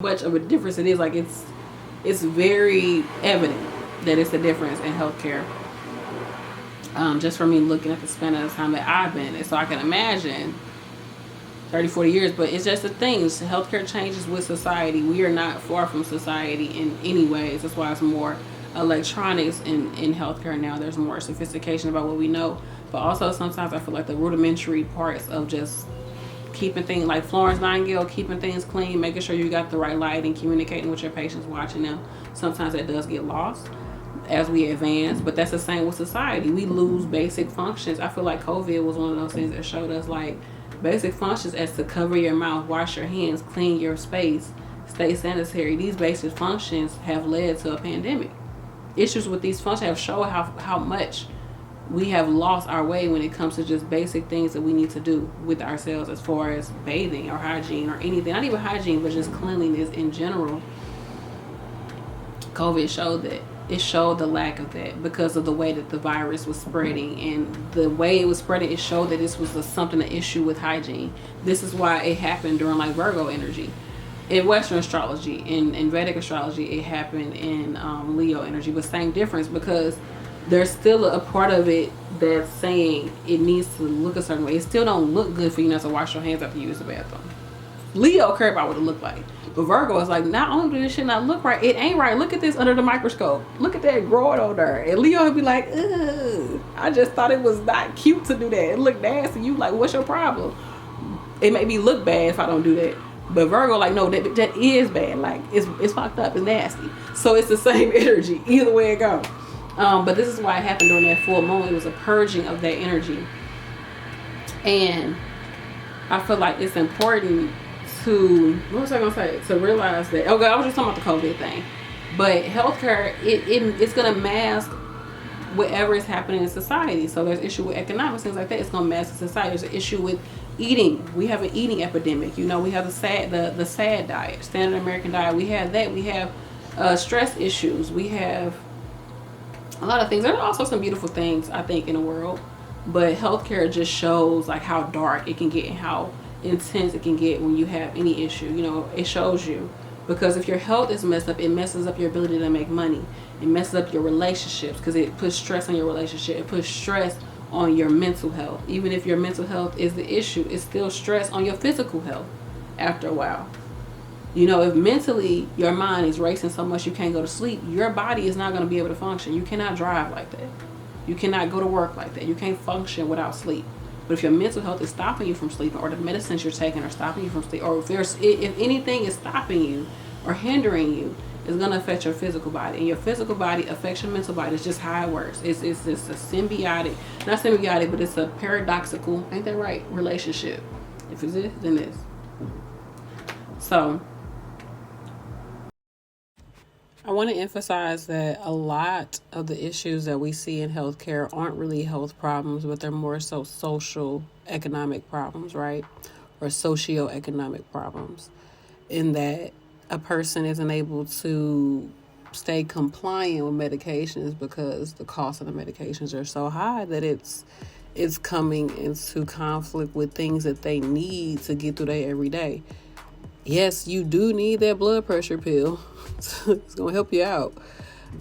much of a difference it is. Like it's very evident that it's a difference in healthcare. Just for me looking at the span of the time that I've been in. So I can imagine 30, 40 years, but it's just the things. Healthcare changes with society. We are not far from society in any ways. That's why it's more electronics in healthcare now. There's more sophistication about what we know. But also sometimes I feel like the rudimentary parts of just keeping things, like Florence Nightingale, keeping things clean, making sure you got the right lighting, communicating with your patients, watching them. Sometimes that does get lost as we advance, but that's the same with society. We lose basic functions. I feel like COVID was one of those things that showed us like basic functions as to cover your mouth, wash your hands, clean your space, stay sanitary. These basic functions have led to a pandemic. Issues with these functions have shown how much we have lost our way when it comes to just basic things that we need to do with ourselves as far as bathing or hygiene or anything. Not even hygiene, but just cleanliness in general. COVID showed that. It showed the lack of that because of the way that the virus was spreading, and the way it was spreading, it showed that this was an issue with hygiene. This is why it happened during like Virgo energy. In Western astrology, in Vedic astrology, it happened in Leo energy, but same difference because there's still a part of it that's saying it needs to look a certain way. It still don't look good for you not to wash your hands after you use the bathroom. Leo care about what it look like. But Virgo is like, not only do this shit not look right, it ain't right. Look at this under the microscope. Look at that growing on there. And Leo would be like, ugh, I just thought it was not cute to do that. It looked nasty. You like, what's your problem? It made me look bad if I don't do that. But Virgo like, no, that is bad. Like, it's fucked up. It's nasty. So it's the same energy. Either way it goes. But this is why it happened during that full moon. It was a purging of that energy. And I feel like it's important to, what was I gonna say? To realize that, okay, I was just talking about the COVID thing, but healthcare, it's gonna mask whatever is happening in society. So there's issue with economics, things like that. It's gonna mask the society. There's an issue with eating. We have an eating epidemic. You know, we have the SAD diet, standard American diet. We have that. We have stress issues. We have a lot of things. There are also some beautiful things, I think, in the world, but healthcare just shows like how dark it can get and how intense it can get when you have any issue. You know, it shows you, because if your health is messed up, it messes up your ability to make money. It messes up your relationships because it puts stress on your relationship. It puts stress on your mental health. Even if your mental health is the issue, it's still stress on your physical health after a while. You know, if mentally your mind is racing so much you can't go to sleep, your body is not going to be able to function. You cannot drive like that. You cannot go to work like that. You can't function without sleep. But if your mental health is stopping you from sleeping, or the medicines you're taking are stopping you from sleep, or if anything is stopping you or hindering you, it's going to affect your physical body. And your physical body affects your mental body. It's just how it works. It's a symbiotic, not symbiotic, but it's a paradoxical, ain't that right, relationship. If it's this, then this. So I want to emphasize that a lot of the issues that we see in healthcare aren't really health problems, but they're more so social economic problems, right? Or socioeconomic problems, in that a person isn't able to stay compliant with medications because the cost of the medications are so high that it's coming into conflict with things that they need to get through their everyday. Yes, you do need that blood pressure pill. It's going to help you out.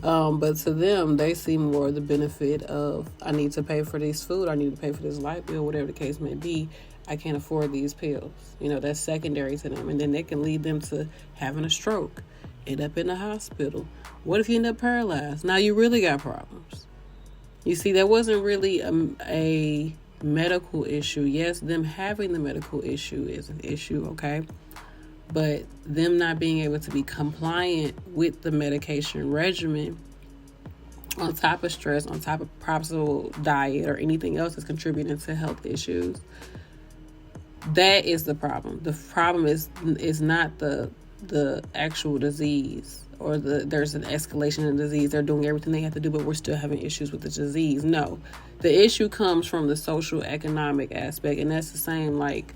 But to them, they see more the benefit of, I need to pay for this food, I need to pay for this light bill, whatever the case may be. I can't afford these pills. You know, that's secondary to them. And then they can lead them to having a stroke, end up in the hospital. What if you end up paralyzed? Now you really got problems. You see, that wasn't really a medical issue. Yes, them having the medical issue is an issue, okay? But them not being able to be compliant with the medication regimen, on top of stress, on top of possible diet or anything else that's contributing to health issues, that is the problem. The problem is not the actual disease, or there's an escalation in the disease. They're doing everything they have to do, but we're still having issues with the disease. No, the issue comes from the social economic aspect, and that's the same like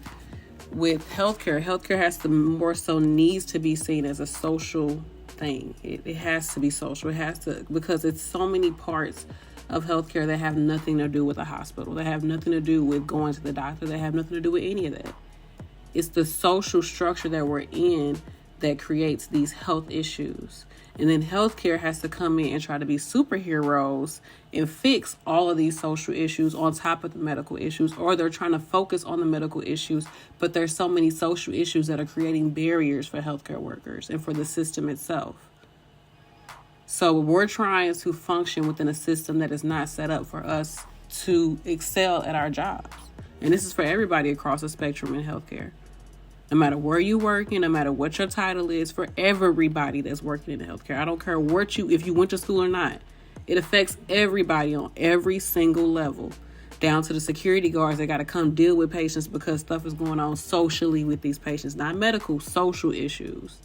with healthcare. Healthcare has to more so needs to be seen as a social thing. It has to be social. It has to, because it's so many parts of healthcare that have nothing to do with a hospital. They have nothing to do with going to the doctor. They have nothing to do with any of that. It's the social structure that we're in that creates these health issues. And then healthcare has to come in and try to be superheroes and fix all of these social issues on top of the medical issues, or they're trying to focus on the medical issues, but there's so many social issues that are creating barriers for healthcare workers and for the system itself. So we're trying to function within a system that is not set up for us to excel at our jobs. And this is for everybody across the spectrum in healthcare. No matter where you working, no matter what your title is, for everybody that's working in healthcare. I don't care if you went to school or not. It affects everybody on every single level, down to the security guards that got to come deal with patients because stuff is going on socially with these patients, not medical, social issues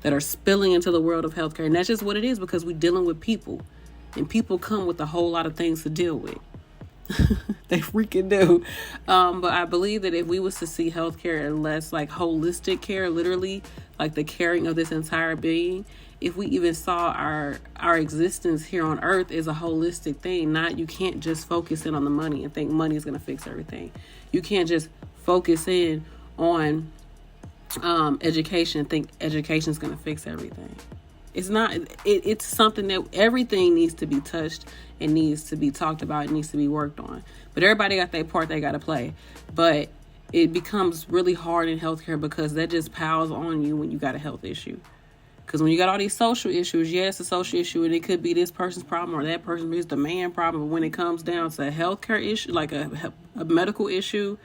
that are spilling into the world of healthcare. And that's just what it is, because we're dealing with people, and people come with a whole lot of things to deal with. They freaking do. But I believe that if we was to see healthcare less like holistic care, literally like the caring of this entire being, if we even saw our existence here on earth as a holistic thing, you can't just focus in on the money and think money is going to fix everything. You can't just focus in on education and think education is going to fix everything. It's not. It's something that everything needs to be touched and needs to be talked about. It needs to be worked on. But everybody got their part they got to play. But it becomes really hard in healthcare because that just piles on you when you got a health issue. Because when you got all these social issues, it's a social issue, and it could be this person's problem or that person's, it's the man problem. But when it comes down to a healthcare issue, like a medical issue,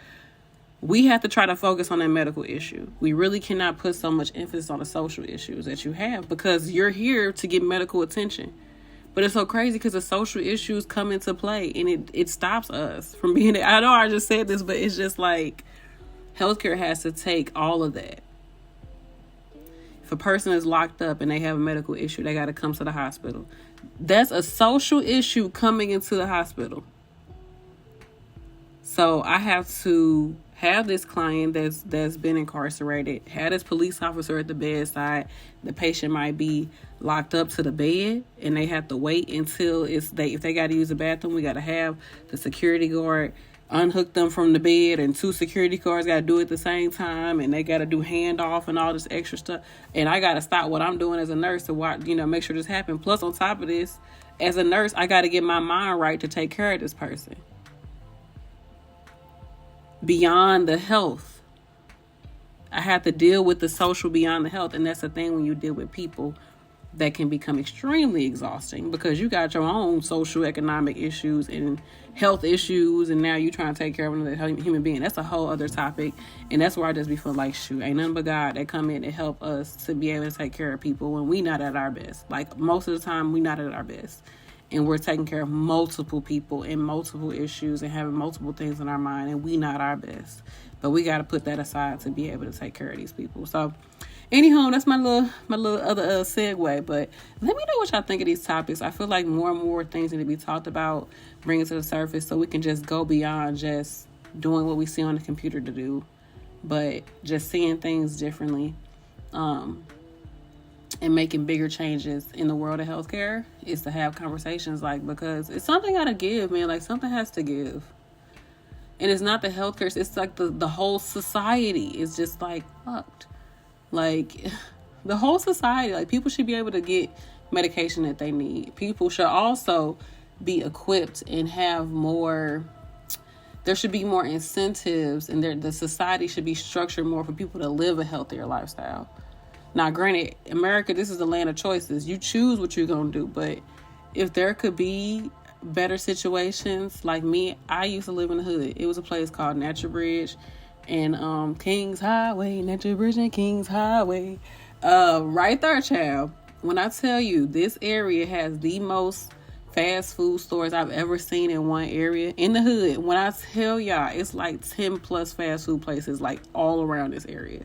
we have to try to focus on that medical issue. We really cannot put so much emphasis on the social issues that you have, because you're here to get medical attention. But it's so crazy because the social issues come into play, and it stops us from being. I know I just said this, but it's just like healthcare has to take all of that. If a person is locked up and they have a medical issue, they got to come to the hospital. That's a social issue coming into the hospital. So I have to have this client that's been incarcerated, have this police officer at the bedside. The patient might be locked up to the bed, and they have to wait until if they got to use the bathroom, we got to have the security guard unhook them from the bed, and 2 security guards got to do it at the same time, and they got to do handoff and all this extra stuff. And I got to stop what I'm doing as a nurse to watch, make sure this happens. Plus, on top of this, as a nurse, I got to get my mind right to take care of this person. Beyond the health, I have to deal with the social beyond the health. And that's the thing when you deal with people, that can become extremely exhausting, because you got your own socioeconomic issues and health issues, and now you trying to take care of another human being. That's a whole other topic, and that's where I just be feeling like, shoot, ain't nothing but God that come in and help us to be able to take care of people when we not at our best. Like, most of the time, we not at our best, and we're taking care of multiple people and multiple issues and having multiple things in our mind, and we not our best. But we got to put that aside to be able to take care of these people. So anyhow, that's my little other segue. But let me know what y'all think of these topics. I feel like more and more things need to be talked about, bring it to the surface, so we can just go beyond just doing what we see on the computer to do, but just seeing things differently, and making bigger changes in the world of healthcare is to have conversations, because it's something gotta give, man. Like, something has to give. And it's not the healthcare, it's like the whole society is just fucked. Like, the whole society, people should be able to get medication that they need. People should also be equipped and have more, there should be more incentives, and the society should be structured more for people to live a healthier lifestyle. Now, granted, America, this is the land of choices. You choose what you're going to do, but if there could be better situations, like me, I used to live in the hood. It was a place called Natural Bridge and Kings Highway, Natural Bridge and Kings Highway. Right there, child. When I tell you, this area has the most fast food stores I've ever seen in one area in the hood. When I tell y'all, it's 10 plus fast food places all around this area.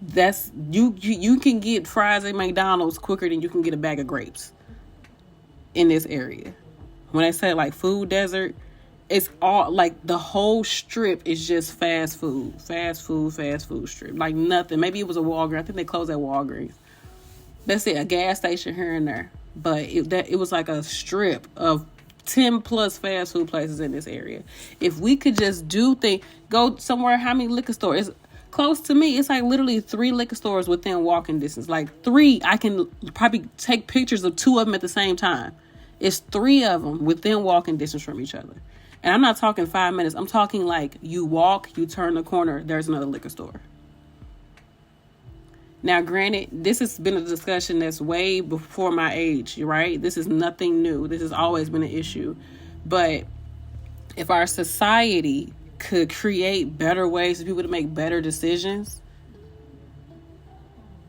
That's you can get fries at McDonald's quicker than you can get a bag of grapes in this area. When I say food desert, it's all the whole strip is just fast food strip. Nothing. Maybe it was a Walgreens. I think they closed at Walgreens. That's it. A gas station here and there. But it was like a strip of 10 plus fast food places in this area. If we could just go somewhere, how many liquor stores? close to me. It's like literally 3 liquor stores within walking distance. Like 3, I can probably take pictures of 2 of them at the same time. It's 3 of them within walking distance from each other. And I'm not talking 5 minutes. I'm talking like you walk, you turn the corner, there's another liquor store. Now, granted, this has been a discussion that's way before my age, right? This is nothing new. This has always been an issue. But if our society could create better ways for people to make better decisions,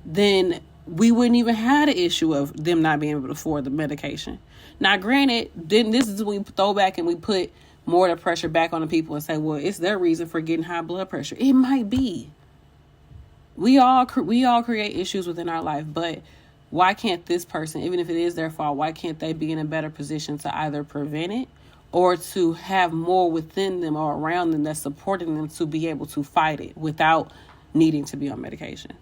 then we wouldn't even have the issue of them not being able to afford the medication. Now, granted, then this is when we throw back and we put more of the pressure back on the people and say, well, it's their reason for getting high blood pressure. It might be. We all create issues within our life, but why can't this person, even if it is their fault, why can't they be in a better position to either prevent it or to have more within them or around them that's supporting them to be able to fight it without needing to be on medications?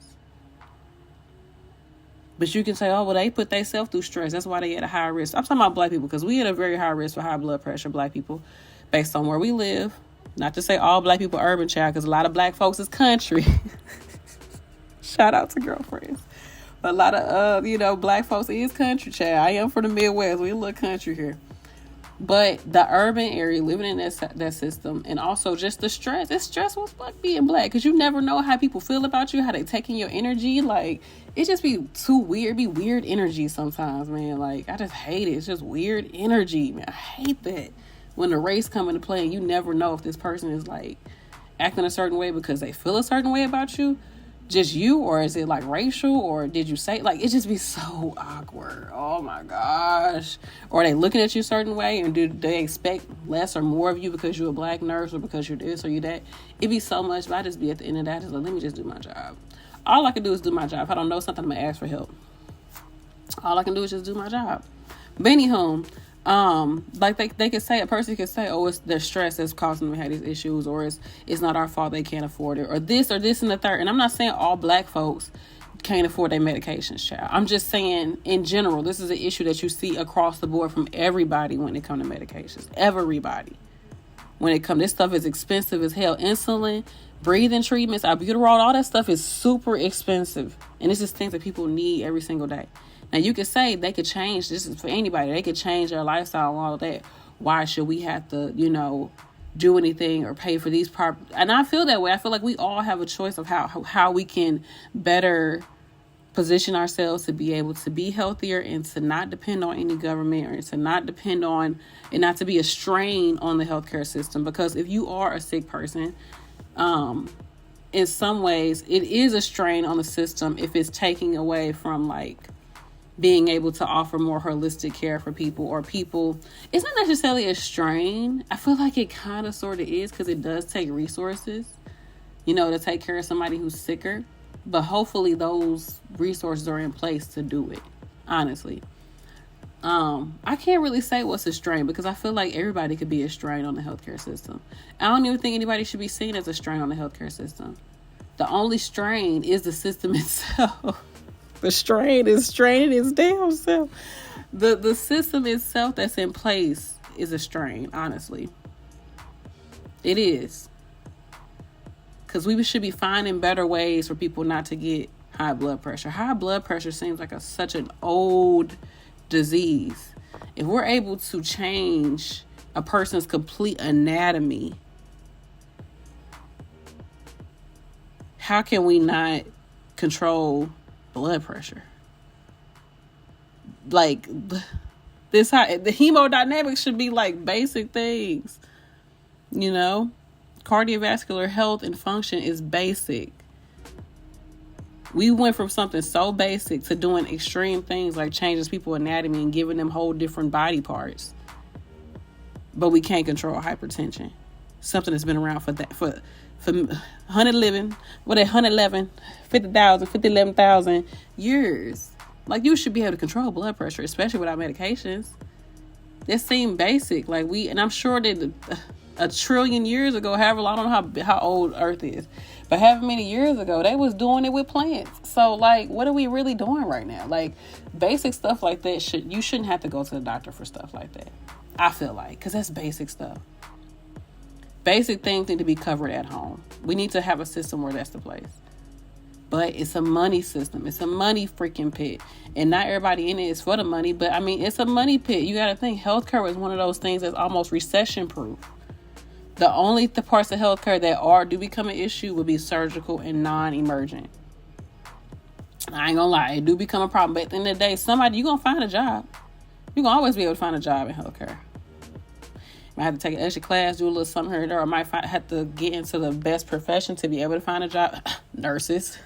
But you can say, oh, well, they put themselves through stress. That's why they at a higher risk. I'm talking about black people because we at a very high risk for high blood pressure, black people, based on where we live. Not to say all black people are urban, child, because a lot of black folks is country. Shout out to girlfriends. But a lot of, black folks is country, child. I am from the Midwest. We a little country here. But the urban area, living in that system, and also just the stress. It's stressful as fuck being black because you never know how people feel about you, how they taking your energy. Like, it just be too weird. It be weird energy sometimes, man. Like, I just hate it. It's just weird energy, man. I hate that. When the race come into play and you never know if this person is, like, acting a certain way because they feel a certain way about you, just you, or is it like racial, or did you say, like, it just be so awkward. Oh my gosh. Or are they looking at you a certain way, and do they expect less or more of you because you're a black nurse or because you're this or you that? It be so much, but I just be at the end of that, just like, let me just do my job. All I can do is do my job. If I don't know something, I'm gonna ask for help. All I can do is just do my job. But anyhow, like they could say, a person could say, oh, it's their stress that's causing them to have these issues, or it's not our fault, they can't afford it, or this and the third. And I'm not saying all black folks can't afford their medications, child. I'm just saying in general, this is an issue that you see across the board from everybody when it comes to medications. Everybody. When it comes, this stuff is expensive as hell. Insulin, breathing treatments, albuterol, all that stuff is super expensive. And it's just things that people need every single day. Now, you could say they could change. This is for anybody. They could change their lifestyle and all of that. Why should we have to, do anything or pay for these And I feel that way. I feel like we all have a choice of how we can better position ourselves to be able to be healthier and to not depend on any government, or to not depend on, and not to be a strain on the healthcare system. Because if you are a sick person, in some ways, it is a strain on the system if it's taking away from, like, being able to offer more holistic care for people, or people. It's not necessarily a strain. I feel like it kind of sort of is, because it does take resources, to take care of somebody who's sicker. But hopefully those resources are in place to do it, honestly. I can't really say what's a strain, because I feel like everybody could be a strain on the healthcare system. I don't even think anybody should be seen as a strain on the healthcare system. The only strain is the system itself. The strain is straining its damn self. The system itself that's in place is a strain, honestly. It is. Because we should be finding better ways for people not to get high blood pressure. High blood pressure seems like such an old disease. If we're able to change a person's complete anatomy, how can we not control blood pressure? Like, the hemodynamics should be like basic things. Cardiovascular health and function is basic. We went from something so basic to doing extreme things like changing people's anatomy and giving them whole different body parts. But we can't control hypertension. Something that's been around for 11,000 years. Like, you should be able to control blood pressure, especially without medications. That seemed basic. And I'm sure that a trillion years ago, however long, I don't know how old Earth is, but however many years ago, they was doing it with plants. So, what are we really doing right now? Basic stuff like that, you shouldn't have to go to the doctor for stuff like that. I feel like, because that's basic stuff. Basic things need to be covered at home. We need to have a system where that's the place. But it's a money system. It's a money freaking pit. And not everybody in it is for the money. But, I mean, it's a money pit. You got to think healthcare is one of those things that's almost recession-proof. The only parts of healthcare that do become an issue would be surgical and non-emergent. I ain't gonna lie. It do become a problem. But at the end of the day, you're going to find a job. You're going to always be able to find a job in healthcare. Might have to take an extra class, do a little something here or there, or might have to get into the best profession to be able to find a job. Nurses.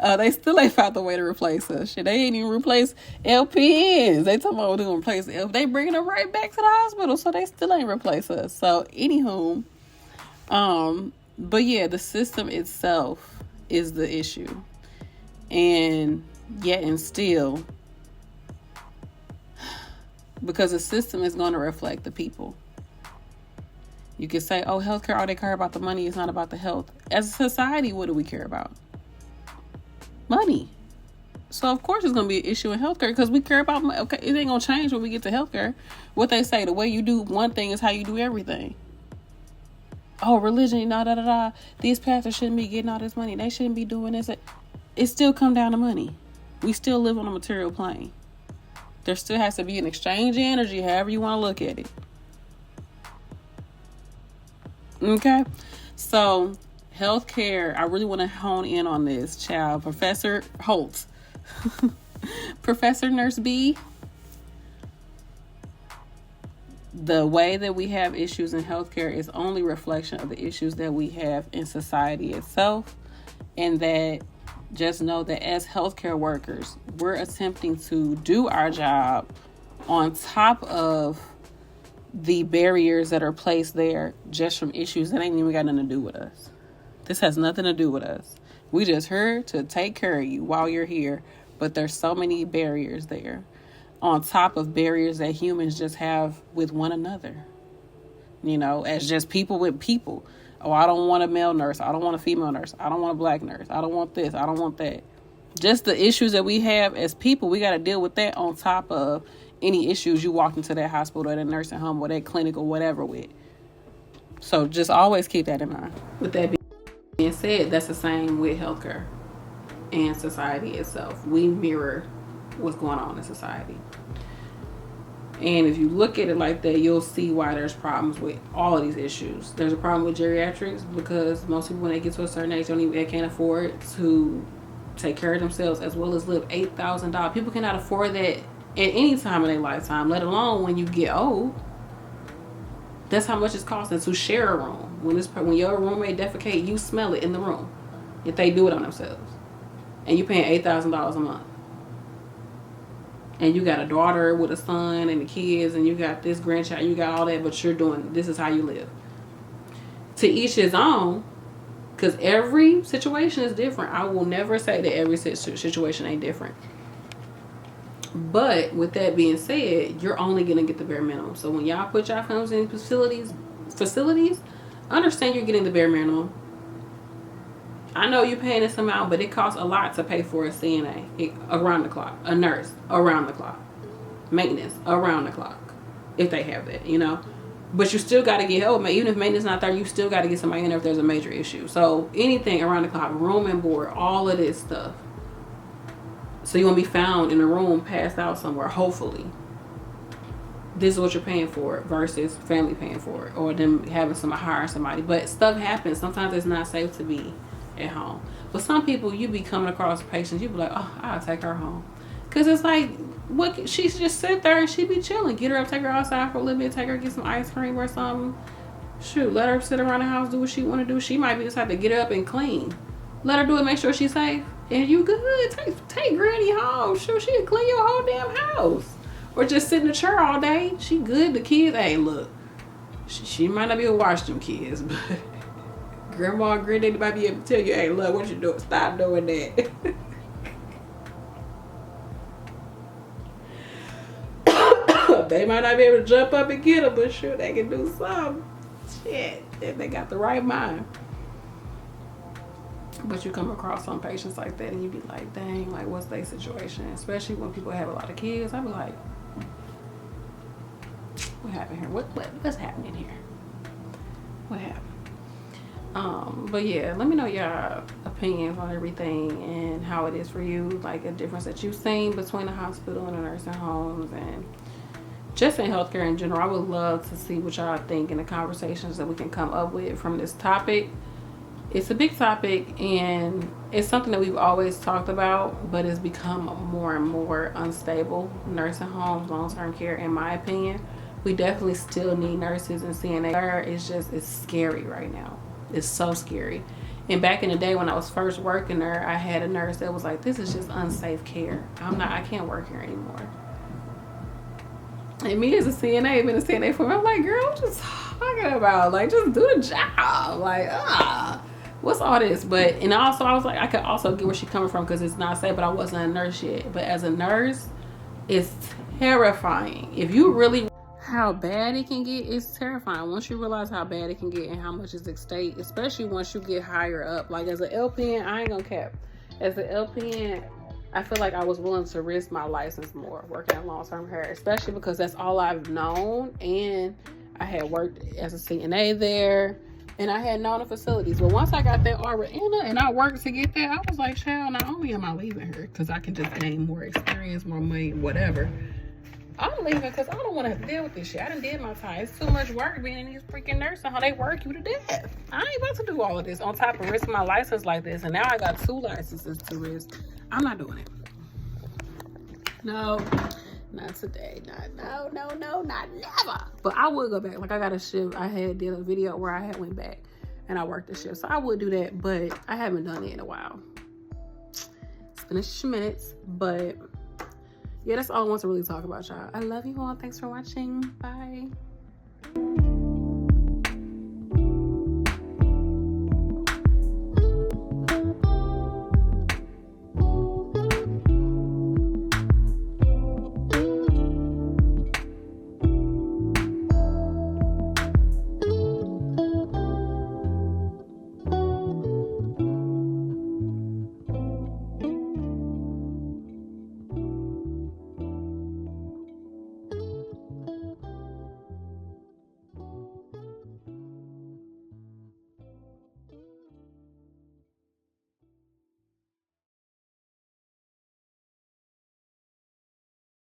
They still ain't found the way to replace us. Shit, they ain't even replace LPNs. They talking about doing replace. They bringing them right back to the hospital, so they still ain't replace us. So, anywho, but yeah, the system itself is the issue, and yet and still, because the system is going to reflect the people. You could say, oh, healthcare, all they care about the money. It's not about the health. As a society, what do we care about? Money. So, of course, it's going to be an issue in healthcare because we care about money. Okay, it ain't going to change when we get to healthcare. What they say, the way you do one thing is how you do everything. Oh, religion, these pastors shouldn't be getting all this money. They shouldn't be doing this. It still come down to money. We still live on a material plane. There still has to be an exchange of energy, however you want to look at it. Okay, so healthcare, I really want to hone in on this, child. Professor Holtz, Professor Nurse B, the way that we have issues in healthcare is only a reflection of the issues that we have in society itself, and that just know that as healthcare workers, we're attempting to do our job on top of the barriers that are placed there just from issues that ain't even got nothing to do with us. This has nothing to do with us. We just here to take care of you while you're here, but there's so many barriers there on top of barriers that humans just have with one another. You know, as just people with people. Oh, I don't want a male nurse. I don't want a female nurse. I don't want a black nurse. I don't want this. I don't want that. Just the issues that we have as people, we got to deal with that on top of any issues you walked into that hospital or that nursing home or that clinic or whatever with. So just always keep that in mind. With that being said, that's the same with healthcare and society itself. We mirror what's going on in society. And if you look at it like that, you'll see why there's problems with all of these issues. There's a problem with geriatrics because most people, when they get to a certain age, they can't afford to take care of themselves as well as live $8,000. People cannot afford that at any time in their lifetime, let alone when you get old. That's how much it's costing to share a room. When your roommate defecate, you smell it in the room if they do it on themselves. And you're paying $8,000 a month. And you got a daughter with a son and the kids, and you got this grandchild, you got all that, but this is how you live. To each his own, because every situation is different. I will never say that every situation ain't different. But with that being said, you're only going to get the bare minimum. So when y'all put y'all families in facilities, understand you're getting the bare minimum. I know you're paying this amount, but it costs a lot to pay for a CNA around the clock, a nurse around the clock, maintenance around the clock, if they have that, But you still got to get help. Even if maintenance not there, you still got to get somebody in there if there's a major issue. So anything around the clock, room and board, all of this stuff. So you won't be found in a room passed out somewhere, hopefully. This is what you're paying for versus family paying for it or them having hiring somebody. But stuff happens. Sometimes it's not safe to be at home. But some people, you be coming across patients, you be like, oh, I'll take her home. Because it's like, what? She just sit there and she be chilling. Get her up, take her outside for a little bit, take her get some ice cream or something. Shoot, let her sit around the house, do what she want to do. She might be just have to get up and clean. Let her do it, make sure she's safe. And you good. Take Granny home. Sure, she can clean your whole damn house. Or just sit in the chair all day. She good. The kids, hey, look. She might not be able to watch them kids, but Grandma and Granddaddy might be able to tell you, hey, look, what you doing? Stop doing that. They might not be able to jump up and get them, but sure, they can do something. Shit, if they got the right mind. But you come across some patients like that and you be like, dang, like, what's their situation? Especially when people have a lot of kids. I be like, what happened here? What's happening here? What happened? But yeah, let me know your opinions on everything and how it is for you, like a difference that you've seen between the hospital and the nursing homes, and just in healthcare in general. I would love to see what y'all think in the conversations that we can come up with from this topic. It's a big topic, and it's something that we've always talked about, but it's become more and more unstable. Nursing homes, long-term care, in my opinion, we definitely still need nurses and CNA. It's scary right now. It's so scary. And back in the day when I was first working there, I had a nurse that was like, this is just unsafe care. I can't work here anymore. And me as a CNA, been a CNA for me, I'm like, girl, what you talking about? Like, just do the job. Like, what's all this? But, and also I was like, I could also get where she's coming from, because it's not safe, but I wasn't a nurse yet. But as a nurse, it's terrifying. If you really how bad it can get, it's terrifying. Once you realize how bad it can get and how much is at stake, especially once you get higher up. Like as an LPN, I ain't gonna cap. As an LPN, I feel like I was willing to risk my license more working in long-term care, especially because that's all I've known. And I had worked as a CNA there, and I had known the facilities. But once I got that RN and I worked to get there, I was like, child, not only am I leaving her because I can just gain more experience, more money, whatever, I'm leaving because I don't want to deal with this shit. I done did my time. It's too much work being in these freaking nursing homes. They work you to death. I ain't about to do all of this on top of risking my license like this. And now I got 2 licenses to risk. I'm not doing it. No, not today. No, not never. But I would go back. Like I got a shift. I did a video where I had went back and I worked the shift. So I would do that, but I haven't done it in a while. It's been a few minutes, but yeah, that's all I want to really talk about, y'all. I love you all. Thanks for watching. Bye.